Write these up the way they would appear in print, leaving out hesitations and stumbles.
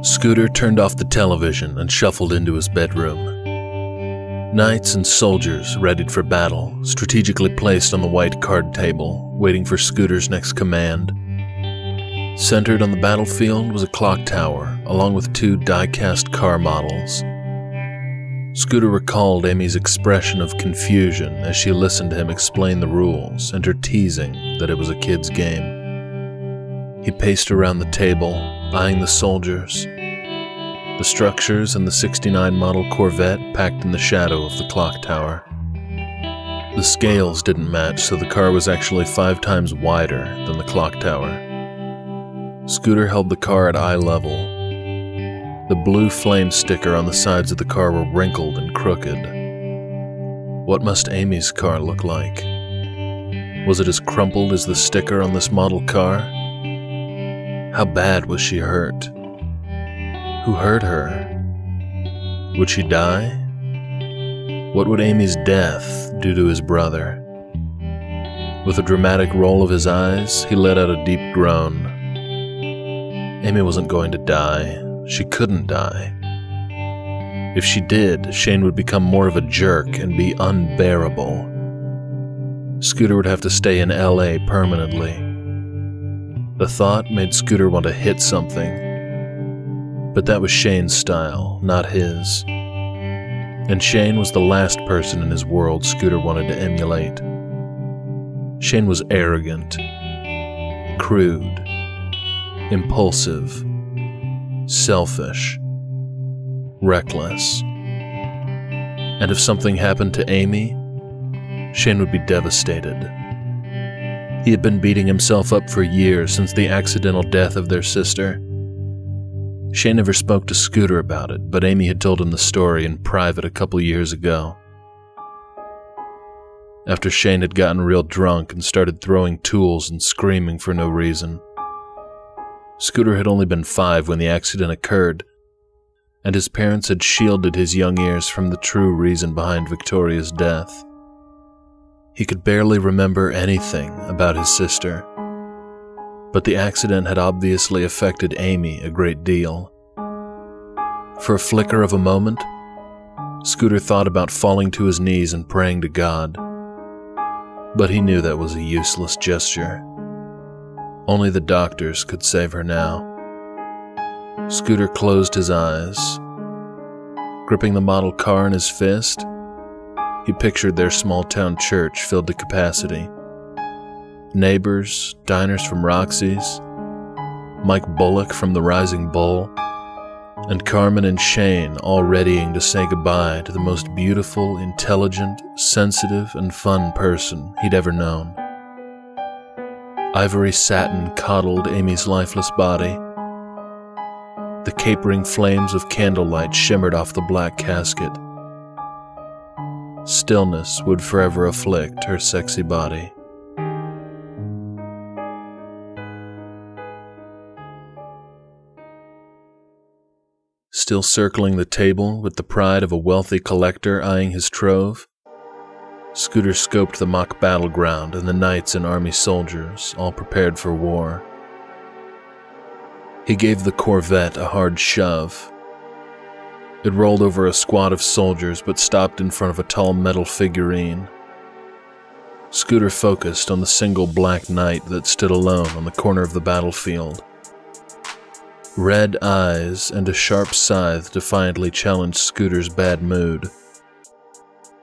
Scooter turned off the television and shuffled into his bedroom. Knights and soldiers readied for battle, strategically placed on the white card table, waiting for Scooter's next command. Centered on the battlefield was a clock tower, along with 2 die-cast car models. Scooter recalled Amy's expression of confusion as she listened to him explain the rules and her teasing that it was a kid's game. He paced around the table, eyeing the soldiers, the structures, and the '69 model Corvette packed in the shadow of the clock tower. The scales didn't match, so the car was actually 5 times wider than the clock tower. Scooter held the car at eye level. The blue flame sticker on the sides of the car were wrinkled and crooked. What must Amy's car look like? Was it as crumpled as the sticker on this model car? How bad was she hurt? Who hurt her? Would she die? What would Amy's death do to his brother? With a dramatic roll of his eyes, he let out a deep groan. Amy wasn't going to die. She couldn't die. If she did, Shane would become more of a jerk and be unbearable. Scooter would have to stay in LA permanently. The thought made Scooter want to hit something. But that was Shane's style, not his. And Shane was the last person in his world Scooter wanted to emulate. Shane was arrogant, crude, impulsive, selfish, reckless. And if something happened to Amy, Shane would be devastated. He had been beating himself up for years since the accidental death of their sister. Shane never spoke to Scooter about it, but Amy had told him the story in private a couple years ago. After Shane had gotten real drunk and started throwing tools and screaming for no reason. Scooter had only been 5 when the accident occurred, and his parents had shielded his young ears from the true reason behind Victoria's death. He could barely remember anything about his sister, but the accident had obviously affected Amy a great deal. For a flicker of a moment, Scooter thought about falling to his knees and praying to God, but he knew that was a useless gesture. Only the doctors could save her now. Scooter closed his eyes. Gripping the model car in his fist, he pictured their small-town church filled to capacity. Neighbors, diners from Roxy's, Mike Bullock from the Rising Bull, and Carmen and Shane all readying to say goodbye to the most beautiful, intelligent, sensitive, and fun person he'd ever known. Ivory satin coddled Amy's lifeless body. The capering flames of candlelight shimmered off the black casket. Stillness would forever afflict her sexy body. Still circling the table with the pride of a wealthy collector eyeing his trove, Scooter scoped the mock battleground and the knights and army soldiers, all prepared for war. He gave the Corvette a hard shove. It rolled over a squad of soldiers but stopped in front of a tall metal figurine. Scooter focused on the single black knight that stood alone on the corner of the battlefield. Red eyes and a sharp scythe defiantly challenged Scooter's bad mood.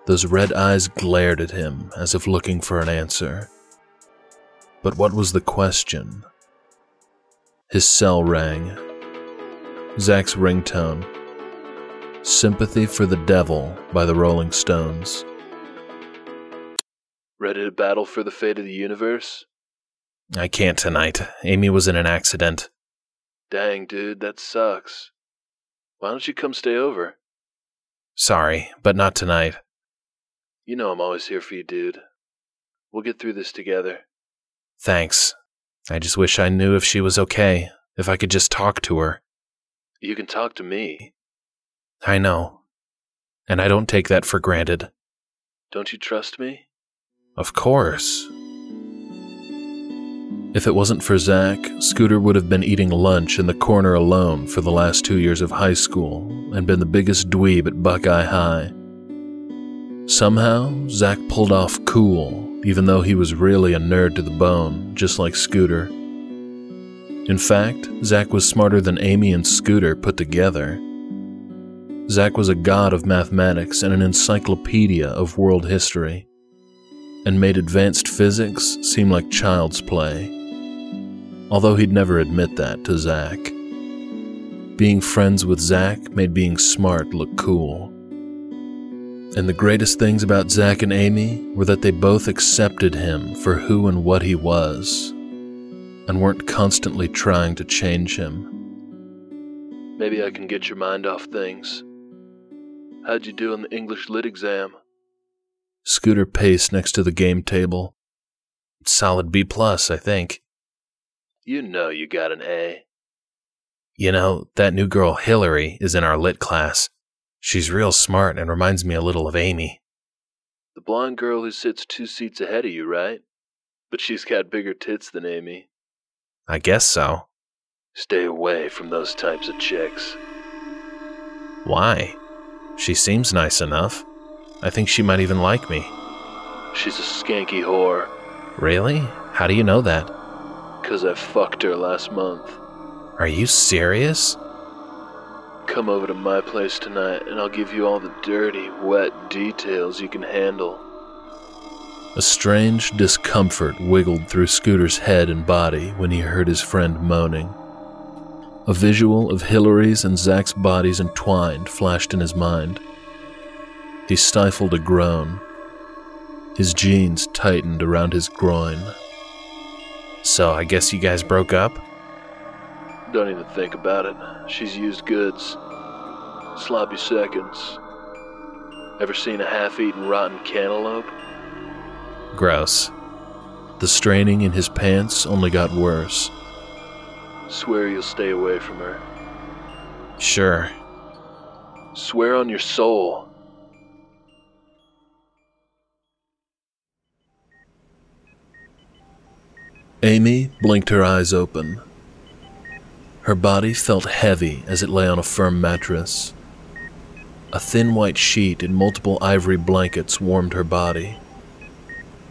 Those red eyes glared at him as if looking for an answer. But what was the question? His cell rang. Zach's ringtone. Sympathy for the Devil by the Rolling Stones. Ready to battle for the fate of the universe? I can't tonight. Amy was in an accident. Dang, dude, that sucks. Why don't you come stay over? Sorry, but not tonight. You know I'm always here for you, dude. We'll get through this together. Thanks. I just wish I knew if she was okay, if I could just talk to her. You can talk to me. I know. And I don't take that for granted. Don't you trust me? Of course. If it wasn't for Zach, Scooter would have been eating lunch in the corner alone for the last 2 years of high school and been the biggest dweeb at Buckeye High. Somehow, Zach pulled off cool, even though he was really a nerd to the bone, just like Scooter. In fact, Zach was smarter than Amy and Scooter put together. Zach was a god of mathematics and an encyclopedia of world history, and made advanced physics seem like child's play. Although he'd never admit that to Zach. Being friends with Zach made being smart look cool. And the greatest things about Zach and Amy were that they both accepted him for who and what he was, and weren't constantly trying to change him. Maybe I can get your mind off things. How'd you do on the English Lit exam? Scooter paced next to the game table. Solid B+, I think. You know you got an A. You know, that new girl Hillary is in our Lit class. She's real smart and reminds me a little of Amy. The blonde girl who sits 2 seats ahead of you, right? But she's got bigger tits than Amy. I guess so. Stay away from those types of chicks. Why? She seems nice enough. I think she might even like me. She's a skanky whore. Really? How do you know that? 'Cause I fucked her last month. Are you serious? Come over to my place tonight and I'll give you all the dirty, wet details you can handle. A strange discomfort wiggled through Scooter's head and body when he heard his friend moaning. A visual of Hillary's and Zach's bodies entwined flashed in his mind. He stifled a groan. His jeans tightened around his groin. So I guess you guys broke up? Don't even think about it. She's used goods. Sloppy seconds. Ever seen a half-eaten rotten cantaloupe? Gross. The straining in his pants only got worse. Swear you'll stay away from her. Sure. Swear on your soul. Amy blinked her eyes open. Her body felt heavy as it lay on a firm mattress. A thin white sheet in multiple ivory blankets warmed her body.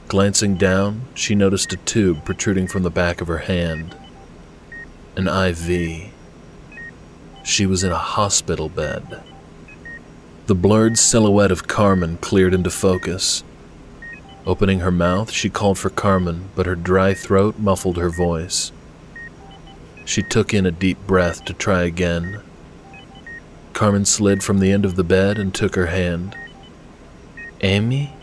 Glancing down, she noticed a tube protruding from the back of her hand. An IV. She was in a hospital bed. The blurred silhouette of Carmen cleared into focus. Opening her mouth, she called for Carmen, but her dry throat muffled her voice. She took in a deep breath to try again. Carmen slid from the end of the bed and took her hand. Amy?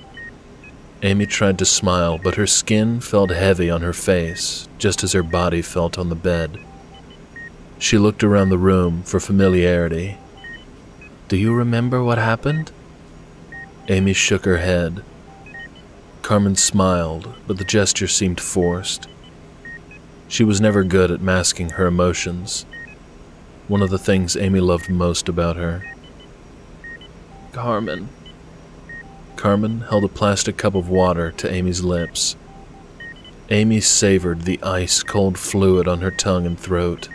Amy tried to smile, but her skin felt heavy on her face, just as her body felt on the bed. She looked around the room for familiarity. Do you remember what happened? Amy shook her head. Carmen smiled, but the gesture seemed forced. She was never good at masking her emotions. One of the things Amy loved most about her. Carmen. Carmen held a plastic cup of water to Amy's lips. Amy savored the ice-cold fluid on her tongue and throat.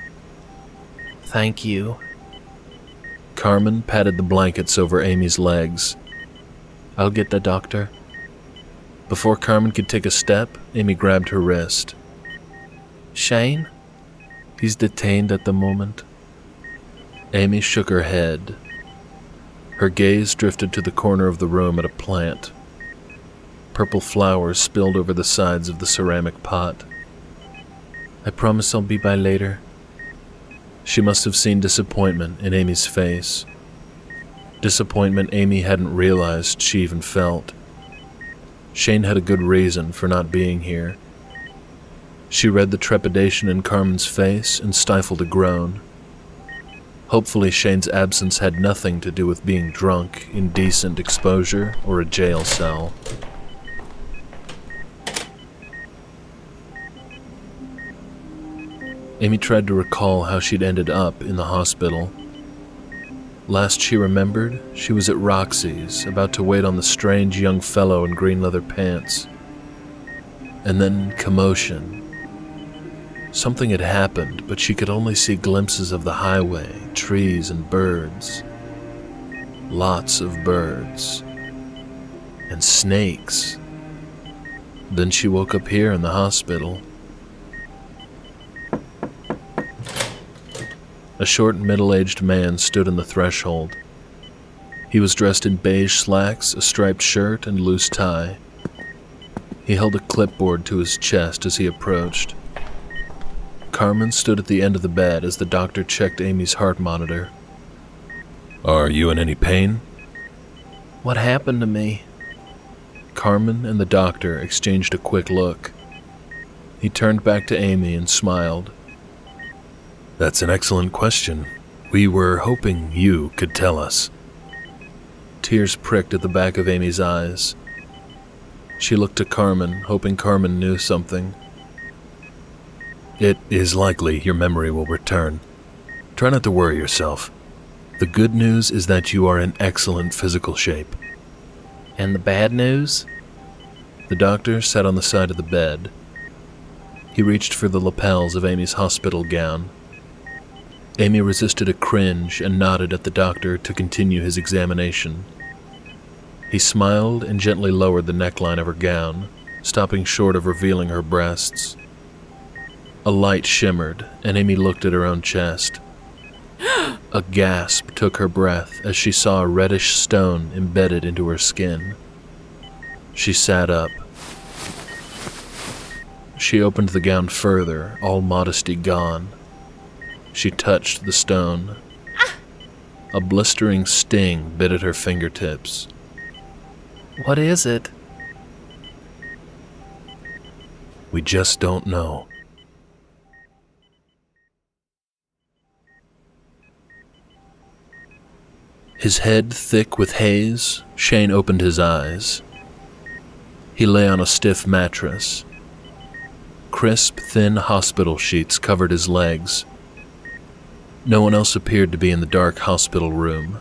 Thank you. Carmen patted the blankets over Amy's legs. I'll get the doctor. Before Carmen could take a step, Amy grabbed her wrist. Shane? He's detained at the moment. Amy shook her head. Her gaze drifted to the corner of the room at a plant. Purple flowers spilled over the sides of the ceramic pot. I promise I'll be by later. She must have seen disappointment in Amy's face. Disappointment Amy hadn't realized she even felt. Shane had a good reason for not being here. She read the trepidation in Carmen's face and stifled a groan. Hopefully Shane's absence had nothing to do with being drunk, indecent exposure, or a jail cell. Amy tried to recall how she'd ended up in the hospital. Last she remembered, she was at Roxy's, about to wait on the strange young fellow in green leather pants. And then commotion. Something had happened, but she could only see glimpses of the highway, trees, and birds. Lots of birds. And snakes. Then she woke up here in the hospital. A short, middle-aged man stood in the threshold. He was dressed in beige slacks, a striped shirt, and loose tie. He held a clipboard to his chest as he approached. Carmen stood at the end of the bed as the doctor checked Amy's heart monitor. "Are you in any pain?" "What happened to me?" Carmen and the doctor exchanged a quick look. He turned back to Amy and smiled. "That's an excellent question. We were hoping you could tell us." Tears pricked at the back of Amy's eyes. She looked to Carmen, hoping Carmen knew something. "It is likely your memory will return. Try not to worry yourself. The good news is that you are in excellent physical shape." "And the bad news?" The doctor sat on the side of the bed. He reached for the lapels of Amy's hospital gown. Amy resisted a cringe and nodded at the doctor to continue his examination. He smiled and gently lowered the neckline of her gown, stopping short of revealing her breasts. A light shimmered, and Amy looked at her own chest. A gasp took her breath as she saw a reddish stone embedded into her skin. She sat up. She opened the gown further, all modesty gone. She touched the stone. A blistering sting bit at her fingertips. "What is it?" "We just don't know." His head thick with haze, Shane opened his eyes. He lay on a stiff mattress. Crisp, thin hospital sheets covered his legs. No one else appeared to be in the dark hospital room.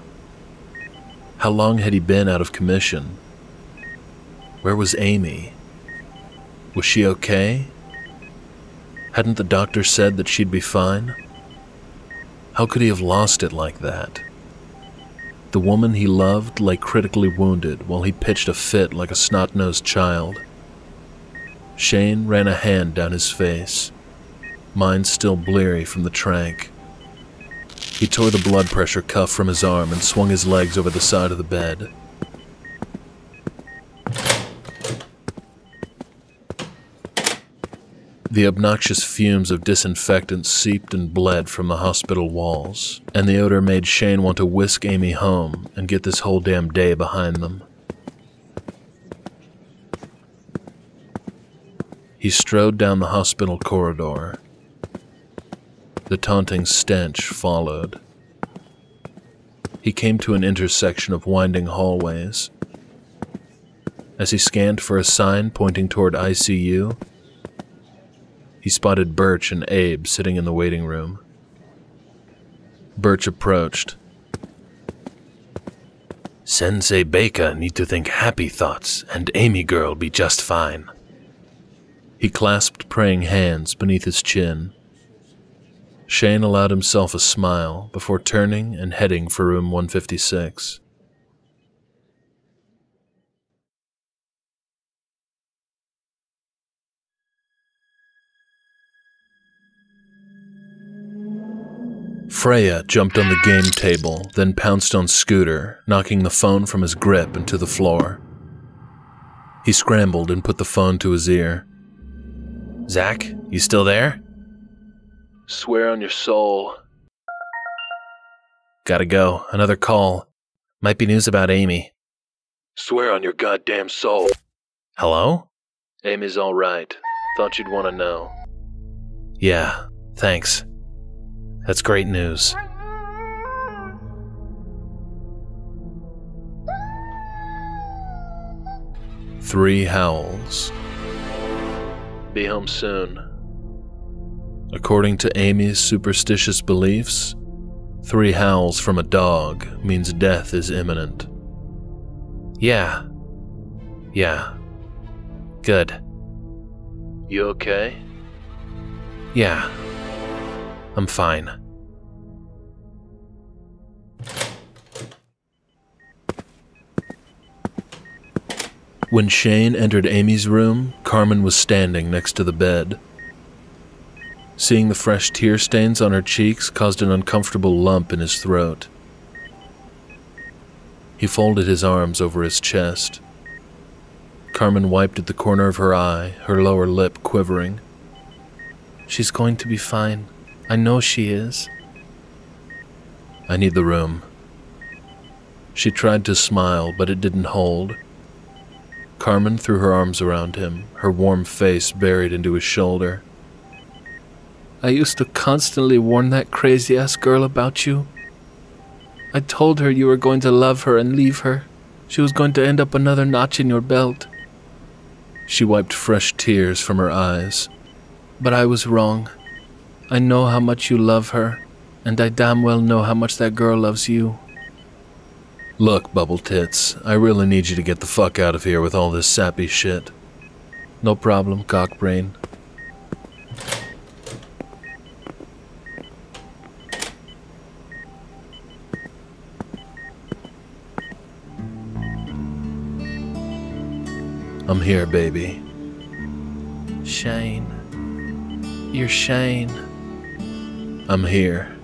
How long had he been out of commission? Where was Amy? Was she okay? Hadn't the doctor said that she'd be fine? How could he have lost it like that? The woman he loved lay critically wounded while he pitched a fit like a snot-nosed child. Shane ran a hand down his face, mine still bleary from the trank. He tore the blood pressure cuff from his arm and swung his legs over the side of the bed. The obnoxious fumes of disinfectant seeped and bled from the hospital walls, and the odor made Shane want to whisk Amy home and get this whole damn day behind them. He strode down the hospital corridor. The taunting stench followed. He came to an intersection of winding hallways. As he scanned for a sign pointing toward ICU, he spotted Birch and Abe sitting in the waiting room. Birch approached. "Sensei Baker need to think happy thoughts, and Amy girl be just fine." He clasped praying hands beneath his chin. Shane allowed himself a smile before turning and heading for room 156. Freya jumped on the game table, then pounced on Scooter, knocking the phone from his grip into the floor. He scrambled and put the phone to his ear. "Zach, you still there?" "Swear on your soul." "Gotta go. Another call. Might be news about Amy." "Swear on your goddamn soul." "Hello?" "Amy's all right. Thought you'd want to know." "Yeah, thanks. That's great news." Three howls. Be home soon. According to Amy's superstitious beliefs, 3 howls from a dog means death is imminent. Yeah. Good. You okay? Yeah, I'm fine. When Shane entered Amy's room, Carmen was standing next to the bed. Seeing the fresh tear stains on her cheeks caused an uncomfortable lump in his throat. He folded his arms over his chest. Carmen wiped at the corner of her eye, her lower lip quivering. She's going to be fine. I know she is. I need the room. She tried to smile, but it didn't hold. Carmen threw her arms around him, her warm face buried into his shoulder. I used to constantly warn that crazy-ass girl about you. I told her you were going to love her and leave her. She was going to end up another notch in your belt. She wiped fresh tears from her eyes. But I was wrong. I know how much you love her, and I damn well know how much that girl loves you. Look, Bubble Tits, I really need you to get the fuck out of here with all this sappy shit. No problem, cockbrain. I'm here, baby. Shane. You're Shane. I'm here.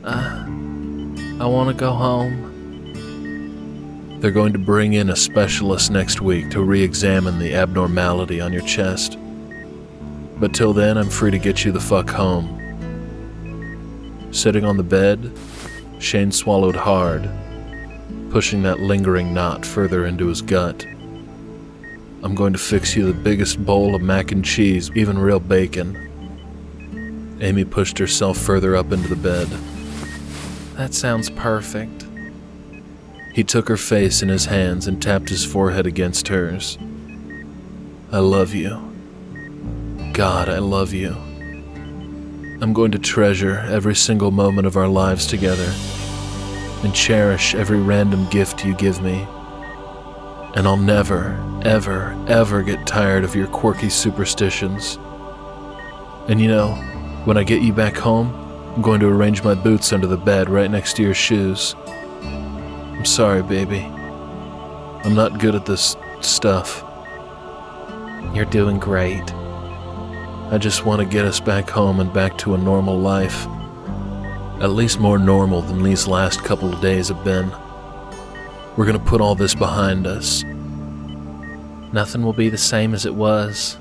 I want to go home. They're going to bring in a specialist next week to re-examine the abnormality on your chest. But till then, I'm free to get you the fuck home. Sitting on the bed, Shane swallowed hard, pushing that lingering knot further into his gut. I'm going to fix you the biggest bowl of mac and cheese, even real bacon. Amy pushed herself further up into the bed. That sounds perfect. He took her face in his hands and tapped his forehead against hers. I love you. God, I love you. I'm going to treasure every single moment of our lives together and cherish every random gift you give me. And I'll never, ever, ever get tired of your quirky superstitions. And you know, when I get you back home, I'm going to arrange my boots under the bed right next to your shoes. I'm sorry, baby. I'm not good at this stuff. You're doing great. I just want to get us back home and back to a normal life. At least more normal than these last couple of days have been. We're gonna put all this behind us. Nothing will be the same as it was.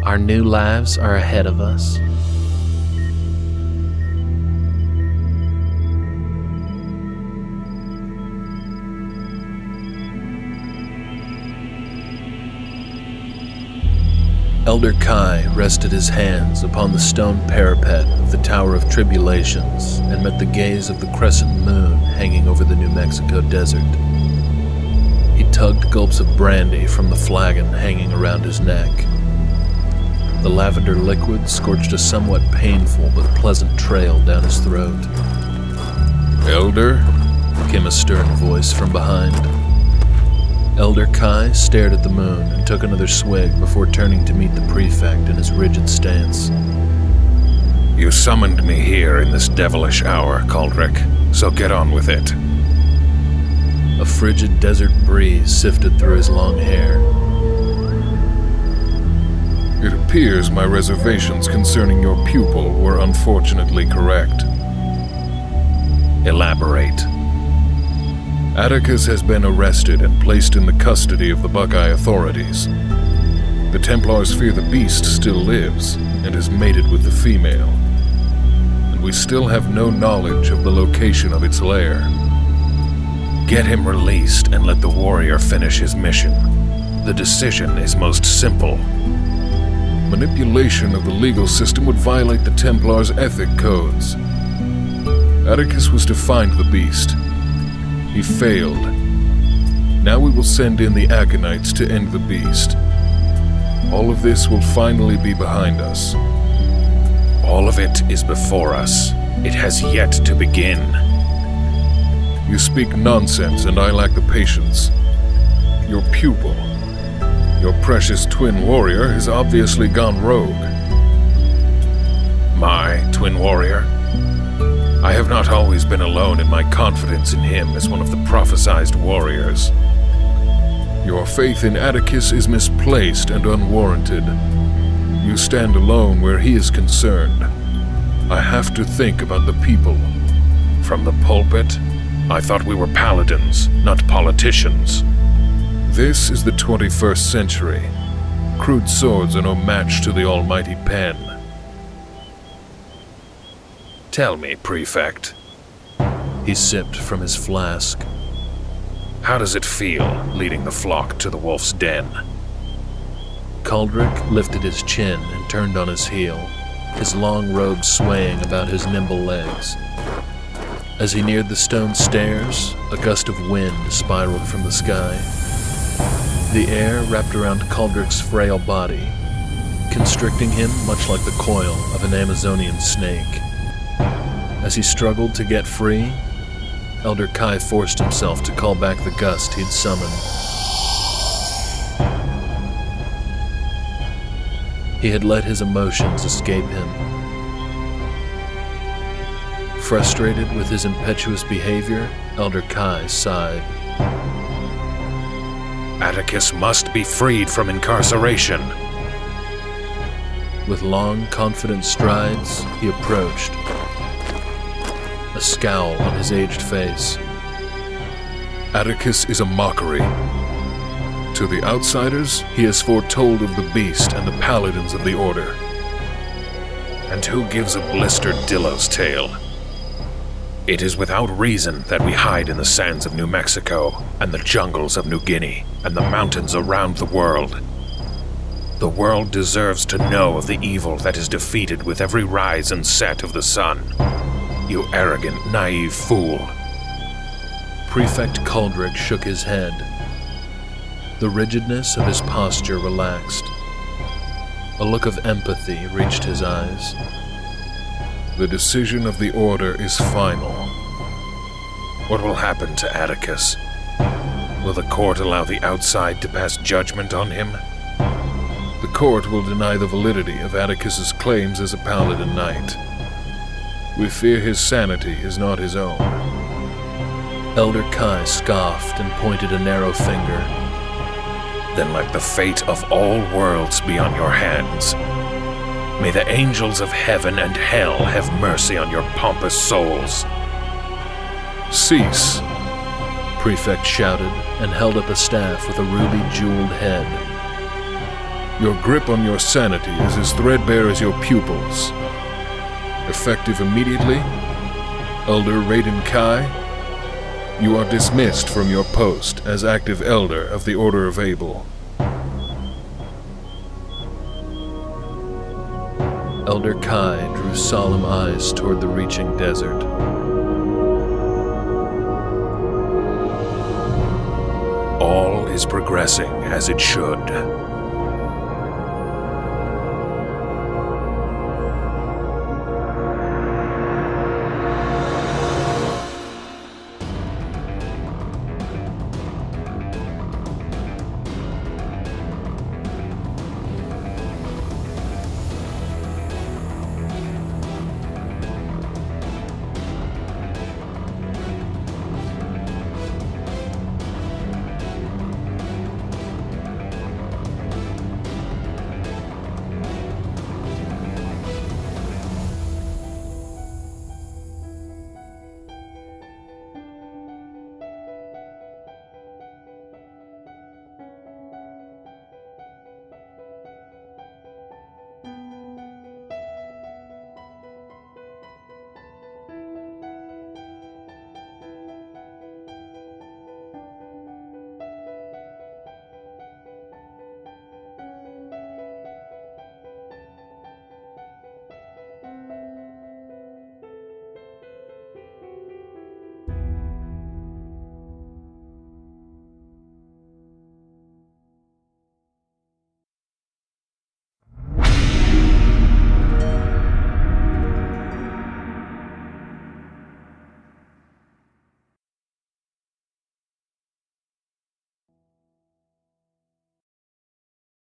Our new lives are ahead of us. Elder Kai rested his hands upon the stone parapet of the Tower of Tribulations and met the gaze of the crescent moon hanging over the New Mexico desert. He tugged gulps of brandy from the flagon hanging around his neck. The lavender liquid scorched a somewhat painful but pleasant trail down his throat. "Elder?" came a stern voice from behind. Elder Kai stared at the moon and took another swig before turning to meet the prefect in his rigid stance. "You summoned me here in this devilish hour, Caldric, so get on with it." A frigid desert breeze sifted through his long hair. "It appears my reservations concerning your pupil were unfortunately correct." "Elaborate." "Atticus has been arrested and placed in the custody of the Buckeye authorities. The Templars fear the beast still lives and is mated with the female, and we still have no knowledge of the location of its lair. Get him released and let the warrior finish his mission. The decision is most simple." "Manipulation of the legal system would violate the Templars' ethic codes. Atticus was to find the beast. He failed. Now we will send in the Aconites to end the beast. All of this will finally be behind us." "All of it is before us. It has yet to begin." "You speak nonsense and I lack the patience. Your pupil. Your precious twin warrior has obviously gone rogue. My twin warrior? I have not always been alone in my confidence in him as one of the prophesized warriors. Your faith in Atticus is misplaced and unwarranted. You stand alone where he is concerned. I have to think about the people. From the pulpit, I thought we were paladins, not politicians. This is the 21st century. Crude swords are no match to the almighty pen. Tell me, Prefect. He sipped from his flask. How does it feel, leading the flock to the wolf's den? Caldric lifted his chin and turned on his heel, his long robe swaying about his nimble legs. As he neared the stone stairs, a gust of wind spiraled from the sky. The air wrapped around Caldric's frail body, constricting him much like the coil of an Amazonian snake. As he struggled to get free, Elder Kai forced himself to call back the gust he'd summoned. He had let his emotions escape him. Frustrated with his impetuous behavior, Elder Kai sighed. Atticus must be freed from incarceration. With long, confident strides, he approached, a scowl on his aged face. Atticus is a mockery. To the outsiders, he has foretold of the beast and the paladins of the order. And who gives a blistered Dillo's tale? It is without reason that we hide in the sands of New Mexico, and the jungles of New Guinea, and the mountains around the world. The world deserves to know of the evil that is defeated with every rise and set of the sun. You arrogant, naive fool. Prefect Caldric shook his head. The rigidness of his posture relaxed. A look of empathy reached his eyes. The decision of the Order is final. What will happen to Atticus? Will the court allow the outside to pass judgment on him? The court will deny the validity of Atticus's claims as a paladin knight. We fear his sanity is not his own. Elder Kai scoffed and pointed a narrow finger. Then let the fate of all worlds be on your hands. May the angels of heaven and hell have mercy on your pompous souls. Cease, Prefect shouted and held up a staff with a ruby-jeweled head. Your grip on your sanity is as threadbare as your pupils. Effective immediately, Elder Raiden Kai, you are dismissed from your post as active Elder of the Order of Abel. Elder Kai drew solemn eyes toward the reaching desert. All is progressing as it should.